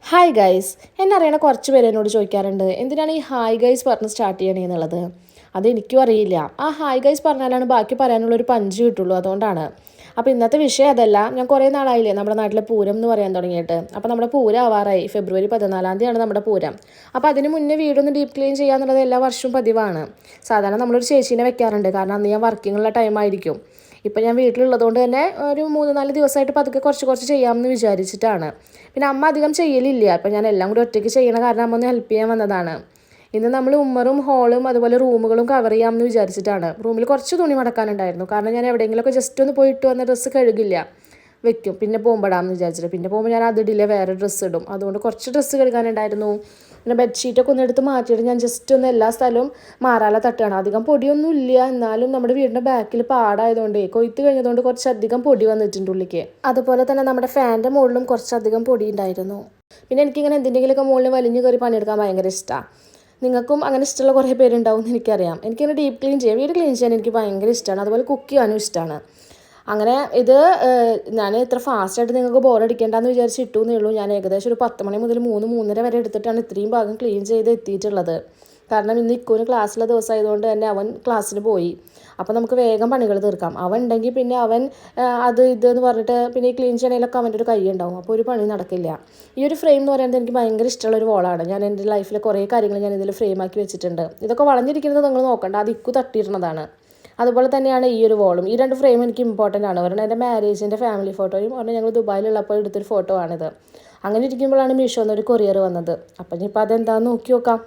Hi guys, എന്നെ അറിയണ കുറച്ച് പേര് എന്നോട് ചോദിക്കാറുണ്ട് എന്തിനാണ് ഈ ഹായ് ഗൈസ് പറഞ്ഞ് സ്റ്റാർട്ട് ചെയ്യണേന്നുള്ളത്. അതെനിക്കും അറിയില്ല. ആ ഹായ് ഗൈസ് പറഞ്ഞാലാണ് ബാക്കി പറയാനുള്ളൊരു പഞ്ച് കിട്ടുള്ളൂ, അതുകൊണ്ടാണ്. അപ്പോൾ ഇന്നത്തെ വിഷയം അതല്ല. ഞാൻ കുറേ നാളായില്ലേ നമ്മുടെ നാട്ടിലെ പൂരം എന്ന് പറയാൻ തുടങ്ങിയിട്ട്. അപ്പോൾ നമ്മുടെ പൂരം ആവാറായി. ഫെബ്രുവരി 14 തീയതിയാണ് നമ്മുടെ പൂരം. അപ്പോൾ അതിന് മുന്നേ വീടൊന്ന് ഡീപ്പ് ക്ലീൻ ചെയ്യാന്നുള്ളത് എല്ലാ വർഷവും പതിവാണ്. സാധാരണ നമ്മളൊരു ചേച്ചീനെ വെക്കാറുണ്ട്, കാരണം അന്ന് ഞാൻ വർക്കിങ്ങുള്ള ടൈമായിരിക്കും. ഇപ്പം ഞാൻ വീട്ടിലുള്ളതുകൊണ്ട് തന്നെ ഒരു 3-4 ദിവസമായിട്ട് പതുക്കെ കുറച്ച് ചെയ്യാമെന്ന് വിചാരിച്ചിട്ടാണ്. പിന്നെ അമ്മ അധികം ചെയ്യലില്ല. അപ്പം ഞാൻ എല്ലാം കൂടി ഒറ്റയ്ക്ക് ചെയ്യണ കാരണം അമ്മ ഒന്ന് ഹെൽപ്പ് ചെയ്യാൻ വന്നതാണ്. ഇന്ന് നമ്മൾ ഉമ്മറും ഹോളും അതുപോലെ റൂമുകളും കവർ ചെയ്യാമെന്ന് വിചാരിച്ചിട്ടാണ്. റൂമിൽ കുറച്ച് തുണി മടക്കാനുണ്ടായിരുന്നു, കാരണം ഞാൻ എവിടെയെങ്കിലുമൊക്കെ ജസ്റ്റ് ഒന്ന് പോയിട്ട് വന്ന ഡ്രസ്സ് കഴുകില്ല, വെക്കും. പിന്നെ പോകുമ്പോഴാന്ന് വിചാരിച്ചിട്ട്. പിന്നെ പോകുമ്പോൾ ഞാൻ അതിടില്ല, വേറെ ഡ്രസ്സ് ഇടും. അതുകൊണ്ട് കുറച്ച് ഡ്രസ്സ് കഴുകാനുണ്ടായിരുന്നു. പിന്നെ ബെഡ്ഷീറ്റൊക്കെ ഒന്ന് എടുത്ത് മാറ്റിയിട്ട് ഞാൻ ജസ്റ്റ് ഒന്ന് എല്ലാ സ്ഥലവും മാറാല തട്ടുകയാണ്. അധികം പൊടിയൊന്നും ഇല്ല, എന്നാലും നമ്മുടെ വീടിൻ്റെ ബാക്കിൽ പാടായതുകൊണ്ട് കൊയ്ത്ത് കഴിഞ്ഞതുകൊണ്ട് കുറച്ചധികം പൊടി വന്നിട്ടുണ്ട് ഉള്ളിലേക്ക്. അതുപോലെ തന്നെ നമ്മുടെ ഫാനിൻ്റെ മുകളിലും കുറച്ചധികം പൊടി ഉണ്ടായിരുന്നു. പിന്നെ എനിക്കിങ്ങനെ എന്തിൻ്റെങ്കിലുമൊക്കെ മുകളിൽ വലിഞ്ഞു കയറി പണിയെടുക്കാൻ ഭയങ്കര ഇഷ്ടമാണ്. നിങ്ങൾക്കും അങ്ങനെ ഇഷ്ടമുള്ള കുറേ പേരുണ്ടാവും എന്ന് എനിക്കറിയാം. എനിക്കിങ്ങനെ ഡീപ്പ് ക്ലീൻ ചെയ്യാം, വീട് ക്ലീൻ ചെയ്യാൻ എനിക്ക് ഭയങ്കര ഇഷ്ടമാണ്. അതുപോലെ കുക്ക് ചെയ്യാനും ഇഷ്ടമാണ്. അങ്ങനെ ഇത് ഞാൻ ഇത്ര ഫാസ്റ്റായിട്ട് നിങ്ങൾക്ക് ബോറടിക്കേണ്ടെന്ന് വിചാരിച്ച് ഇട്ടു എന്നേ ഉള്ളൂ. ഞാൻ ഏകദേശം ഒരു 10 മണി മുതൽ 3-3:30 വരെ എടുത്തിട്ടാണ് ഇത്രയും ഭാഗം ക്ലീൻ ചെയ്ത് എത്തിയിട്ടുള്ളത്. കാരണം ഇന്ന് ഇക്കുവിന് ക്ലാസ്സിലെ ദിവസമായതുകൊണ്ട് തന്നെ അവൻ ക്ലാസ്സിന് പോയി. അപ്പോൾ നമുക്ക് വേഗം പണികൾ തീർക്കാം. അവൻ ഉണ്ടെങ്കിൽ പിന്നെ അവൻ അത് ഇതെന്ന് പറഞ്ഞിട്ട് പിന്നെ ഈ ക്ലീൻ ചെയ്യണേലൊക്കെ അവൻ്റെ ഒരു കൈ ഉണ്ടാവും, അപ്പോൾ ഒരു പണി നടക്കില്ല. ഈ ഒരു ഫ്രെയിം എന്ന് പറയുന്നത് എനിക്ക് ഭയങ്കര ഇഷ്ടമുള്ളൊരു വോളാണ്. ഞാൻ എൻ്റെ ലൈഫിലെ കുറേ കാര്യങ്ങൾ ഞാൻ ഇതിൽ ഫ്രെയിമാക്കി വെച്ചിട്ടുണ്ട്. ഇതൊക്കെ വളഞ്ഞിരിക്കുന്നത് നിങ്ങൾ നോക്കണ്ട, അത് ഇക്കു തട്ടിയിരുന്നതാണ്. അതുപോലെ തന്നെയാണ് ഈ ഒരു വോളും. ഈ 2 ഫ്രെയിം എനിക്ക് ഇമ്പോർട്ടൻ്റ് ആണ്. ഒരെണ്ണം എൻ്റെ മാരേജിൻ്റെ ഫാമിലി ഫോട്ടോയും ഒരെണ്ണം ഞങ്ങൾ ദുബായിലുള്ളപ്പോൾ എടുത്തൊരു ഫോട്ടോ ആണിത്. അങ്ങനെ ഇരിക്കുമ്പോഴാണ് മീഷോന്ന് ഒരു കൊറിയർ വന്നത്. അപ്പം ഇനിയിപ്പോൾ അതെന്താണെന്ന് നോക്കി നോക്കാം.